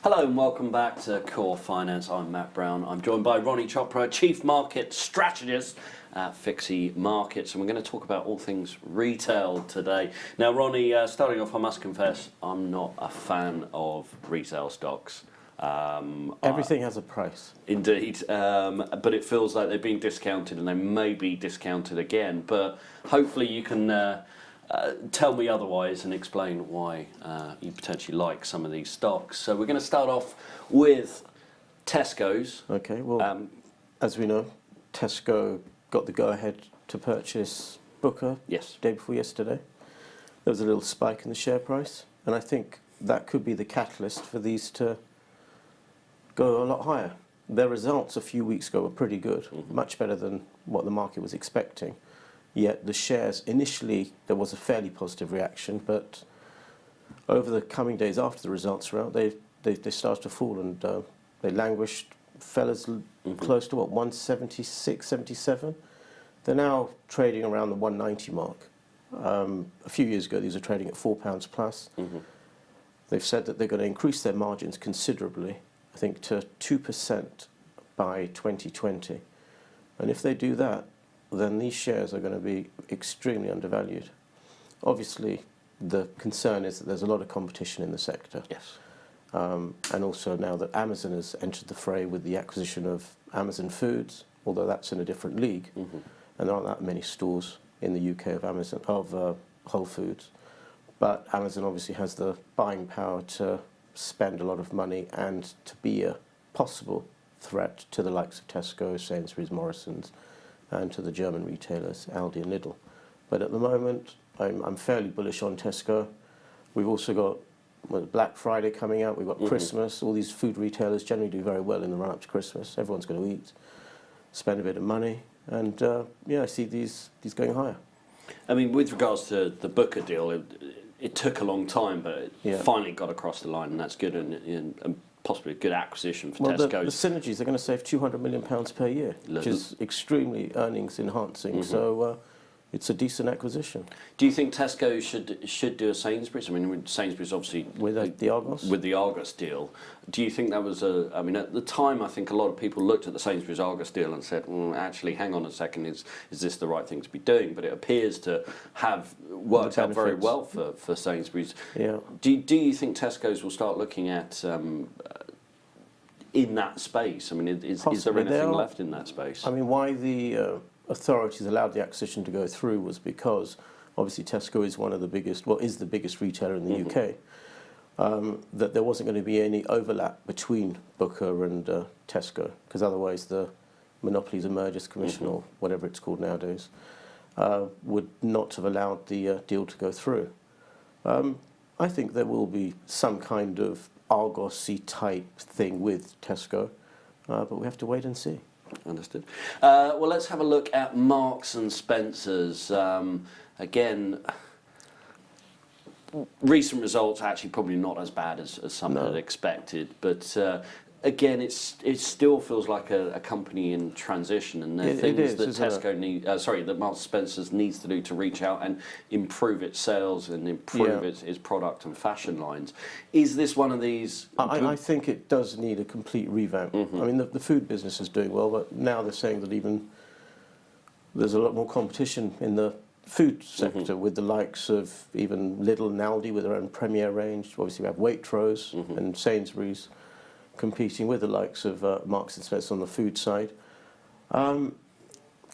Hello and welcome back to Core Finance. I'm Matt Brown. I'm joined by Ronnie Chopra, Chief Market Strategist at FIXI Markets, and we're going to talk about all things retail today. Now, Ronnie, starting off, I must confess, I'm not a fan of retail stocks. Everything has a price. Indeed, but it feels like they're being discounted and they may be discounted again, but hopefully you can tell me otherwise and explain why you potentially like some of these stocks. So we're going to start off with Tesco's. Okay, well, as we know, Tesco got the go-ahead to purchase Booker Yes. day before yesterday. There was a little spike in the share price, and I think that could be the catalyst for these to go a lot higher. Their results a few weeks ago were pretty good, much better than what the market was expecting. Yet the shares, initially there was a fairly positive reaction, but over the coming days after the results were out, they started to fall, and they languished, fell as close to what, 176, 77. They're now trading around the 190 mark. A few years ago these were trading at £4 plus. They've said that they're going to increase their margins considerably, I think to 2% by 2020. And if they do that, then these shares are going to be extremely undervalued. Obviously, the concern is that there's a lot of competition in the sector. Yes. And also now that Amazon has entered the fray with the acquisition of Amazon Foods, although that's in a different league, and there aren't that many stores in the UK of Amazon, of Whole Foods. But Amazon obviously has the buying power to spend a lot of money and to be a possible threat to the likes of Tesco, Sainsbury's, Morrison's, and to the German retailers, Aldi and Lidl. But at the moment, I'm fairly bullish on Tesco. We've also got Black Friday coming out, we've got Christmas. All these food retailers generally do very well in the run-up to Christmas. Everyone's going to eat, spend a bit of money, and yeah, I see these going higher. I mean, with regards to the Booker deal, it took a long time, but it finally got across the line, and that's good, and possibly a good acquisition for Tesco. The synergies, they're going to save £200 million per year, which is extremely earnings enhancing. So it's a decent acquisition. Do you think Tesco should do a Sainsbury's? I mean, Sainsbury's obviously with the Argos. With the Argos deal, do you think that was a? I mean, at the time, I think a lot of people looked at the Sainsbury's Argos deal and said, actually, hang on a second, is this the right thing to be doing? But it appears to have worked out very well for Sainsbury's. Yeah. Do you think Tesco's will start looking at in that space? I mean, is there anything left in that space? I mean, why the authorities allowed the acquisition to go through was because obviously Tesco is one of the biggest, well, is the biggest retailer in the UK. That there wasn't going to be any overlap between Booker and Tesco, because otherwise the Monopolies and Mergers Commission, or whatever it's called nowadays, would not have allowed the deal to go through. I think there will be some kind of Argos-y type thing with Tesco, but we have to wait and see. Understood. Well, let's have a look at Marks and Spencer's. Again, recent results actually probably not as bad as some had expected, but again, it still feels like a company in transition, and there are things that Tesco that Marks and Spencer's needs to do to reach out and improve its sales and improve its product and fashion lines. Is this one of these? I think it does need a complete revamp. I mean, the food business is doing well, but now they're saying that even there's a lot more competition in the food sector with the likes of even Lidl and Aldi with their own Premier range. Obviously, we have Waitrose and Sainsbury's competing with the likes of Marks and Spencer on the food side.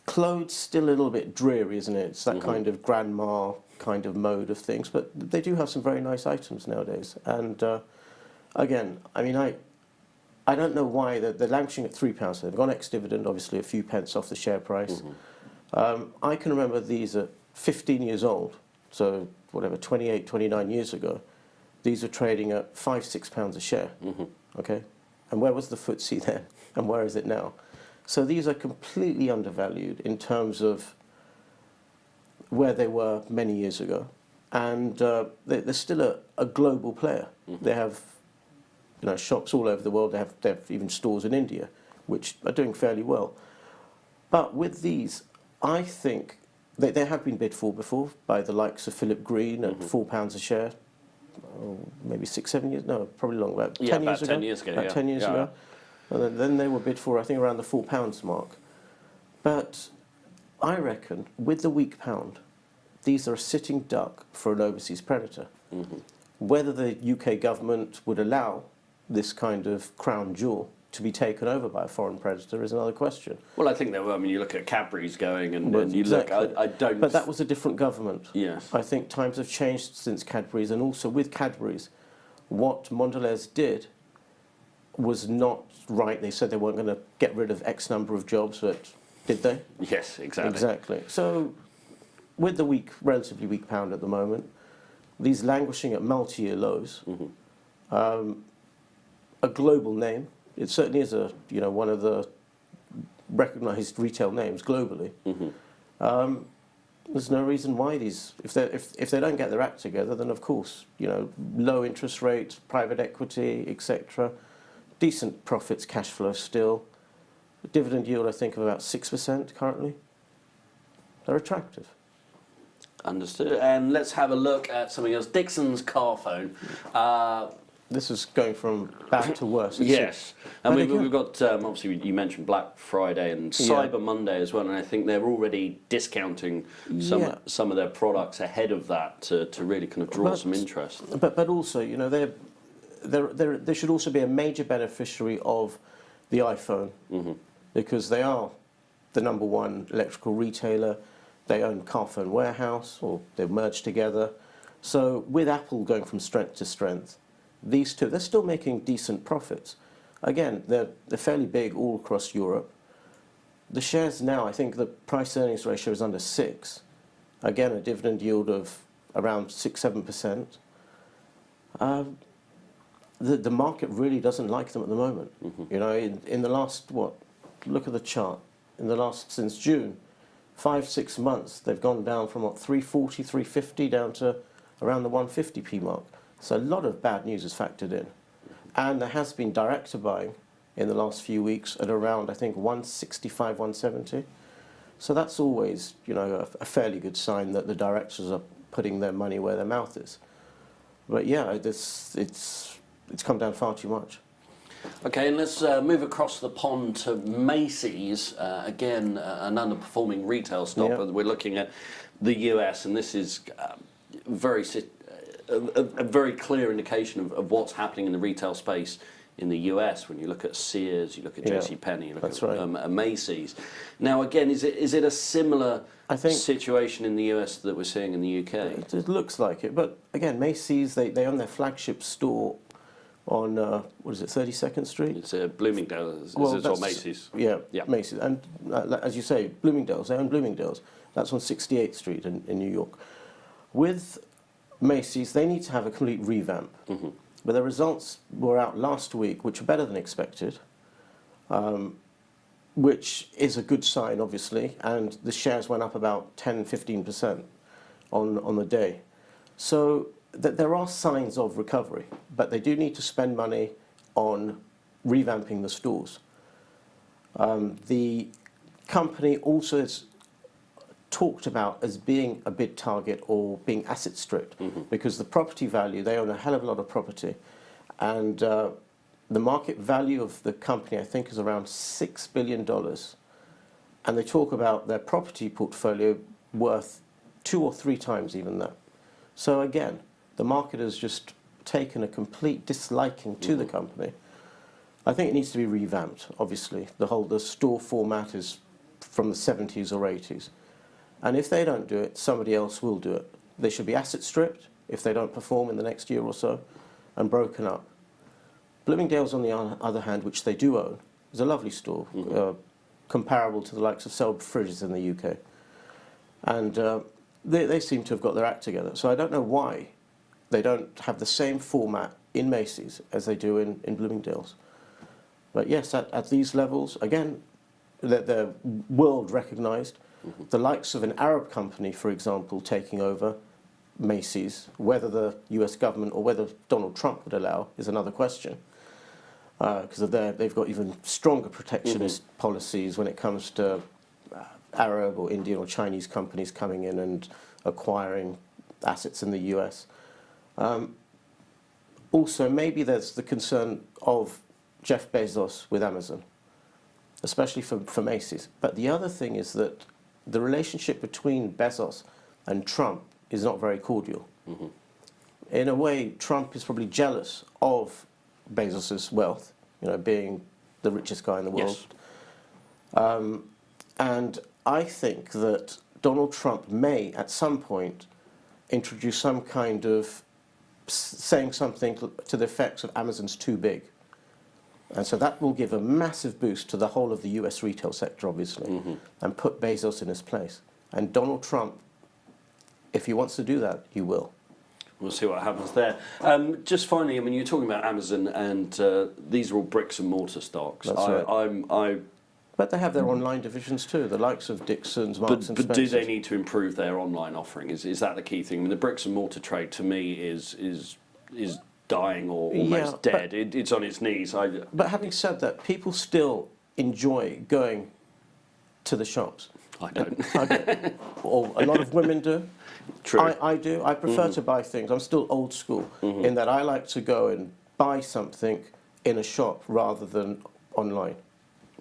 Clothes still a little bit dreary, isn't it? It's that kind of grandma kind of mode of things, but they do have some very nice items nowadays. And again, I mean, I don't know why they're languishing at £3. They've gone ex-dividend, obviously a few pence off the share price. I can remember these at 15 years old, so whatever, 28, 29 years ago. These were trading at £5–6 a share. Okay, and where was the FTSE then, and where is it now? So these are completely undervalued in terms of where they were many years ago, and they're still a global player. They have shops all over the world. They have even stores in India, which are doing fairly well. But with these, I think they have been bid for before by the likes of Philip Green at £4 a share. maybe 6, 7 years, no, probably longer, about 10 Yeah, years about ago. 10 years ago, About 10 years ago. And then they were bid for, I think, around the £4 mark. But I reckon, with the weak pound, these are a sitting duck for an overseas predator. Whether the UK government would allow this kind of crown jewel to be taken over by a foreign predator is another question. Well, I think there were. I mean, you look at Cadbury's going, and you Exactly. look. I don't. But that was a different government. Yes. I think times have changed since Cadbury's, and also with Cadbury's, what Mondelez did was not right. They said they weren't going to get rid of X number of jobs, but did they? Yes, exactly. Exactly. So, with the relatively weak pound at the moment, these languishing at multi-year lows, a global name. It certainly is one of the recognised retail names globally. There's no reason why if they don't get their act together, then of course low interest rates, private equity, etc. Decent profits, cash flow still. Dividend yield I think of about 6% currently. They're attractive. Understood. And let's have a look at something else. Dixons Carphone. This is going from bad to worse. Yes. And we've got, obviously, you mentioned Black Friday and Cyber Monday as well, and I think they're already discounting some of their products ahead of that to really kind of draw some interest. But also, they should also be a major beneficiary of the iPhone because they are the #1 electrical retailer. They own Carphone Warehouse, or they've merged together. So with Apple going from strength to strength, these two, they're still making decent profits. Again, they're fairly big all across Europe. The shares now, I think the price-earnings ratio is under 6. Again, a dividend yield of around 6-7%. The market really doesn't like them at the moment. In the last, look at the chart. Since June, 5-6 months, they've gone down from 340, 350 down to around the 150p mark. So a lot of bad news is factored in. And there has been director buying in the last few weeks at around, I think, 165, 170. So that's always, a fairly good sign that the directors are putting their money where their mouth is. But yeah, it's come down far too much. Okay, and let's move across the pond to Macy's. Again, an underperforming retail stock. Yeah. We're looking at the US, and this is a very clear indication of what's happening in the retail space in the US. When you look at Sears, you look at JCPenney, you look at Macy's. Now, again, is it a similar situation in the US that we're seeing in the UK? It looks like it, but again, Macy's, they own their flagship store on, 32nd Street? It's Bloomingdale's, or Macy's? Yeah, Macy's. And as you say, Bloomingdale's, they own Bloomingdale's. That's on 68th Street in New York. With Macy's, they need to have a complete revamp. But the results were out last week, which were better than expected, which is a good sign, obviously, and the shares went up about 10-15% on the day. So there are signs of recovery, but they do need to spend money on revamping the stores. The company also is talked about as being a bid target or being asset stripped because the property value, they own a hell of a lot of property, and the market value of the company, I think, is around $6 billion, and they talk about their property portfolio worth 2 or 3 times even that. So again, the market has just taken a complete disliking to the company. I think it needs to be revamped, obviously. The store format is from the 70s or 80s. And if they don't do it, somebody else will do it. They should be asset stripped if they don't perform in the next year or so, and broken up. Bloomingdale's, on the other hand, which they do own, is a lovely store, comparable to the likes of Selfridges in the UK. And they seem to have got their act together. So I don't know why they don't have the same format in Macy's as they do in Bloomingdale's. But yes, at these levels, again, they're world recognised. The likes of an Arab company, for example, taking over Macy's, whether the US government or whether Donald Trump would allow is another question. Because they've got even stronger protectionist policies when it comes to Arab or Indian or Chinese companies coming in and acquiring assets in the US. also, maybe there's the concern of Jeff Bezos with Amazon, especially for Macy's. But the other thing is that the relationship between Bezos and Trump is not very cordial. Mm-hmm. In a way, Trump is probably jealous of Bezos's wealth, being the richest guy in the world. Yes. And I think that Donald Trump may, at some point, introduce some kind of saying something to the effects of Amazon's too big. And so that will give a massive boost to the whole of the US retail sector, obviously, mm-hmm. and put Bezos in his place. And Donald Trump, if he wants to do that, he will. We'll see what happens there. Just finally, you're talking about Amazon, and these are all bricks and mortar stocks. That's right. But they have their online divisions too, the likes of Dixons, Marks and Spencer's. But do they need to improve their online offering? Is that the key thing? The bricks and mortar trade, to me, is dying or almost dead. It's on its knees. But having said that, people still enjoy going to the shops. I don't. Or a lot of women do. True. I do. I prefer to buy things. I'm still old school in that I like to go and buy something in a shop rather than online.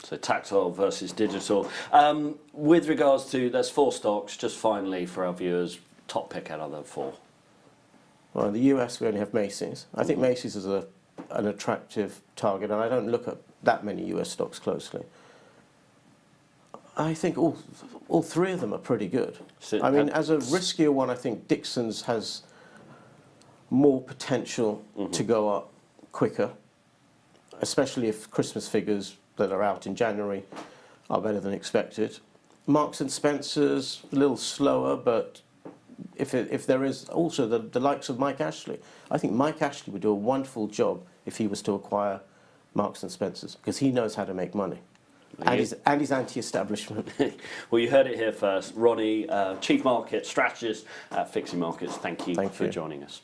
So tactile versus digital. With regards to, there's 4 stocks, just finally for our viewers, top pick out of the 4. Well, in the US we only have Macy's. I think Macy's is an attractive target, and I don't look at that many US stocks closely. I think all 3 of them are pretty good. So, as a riskier one, I think Dixons has more potential to go up quicker, especially if Christmas figures that are out in January are better than expected. Marks and Spencer's a little slower, but if there is also the likes of Mike Ashley, I think Mike Ashley would do a wonderful job if he was to acquire Marks and Spencer's, because he knows how to make money. And he's anti-establishment. Well, you heard it here first. Ronnie, Chief Market Strategist at FIXI Markets, thank you for joining us.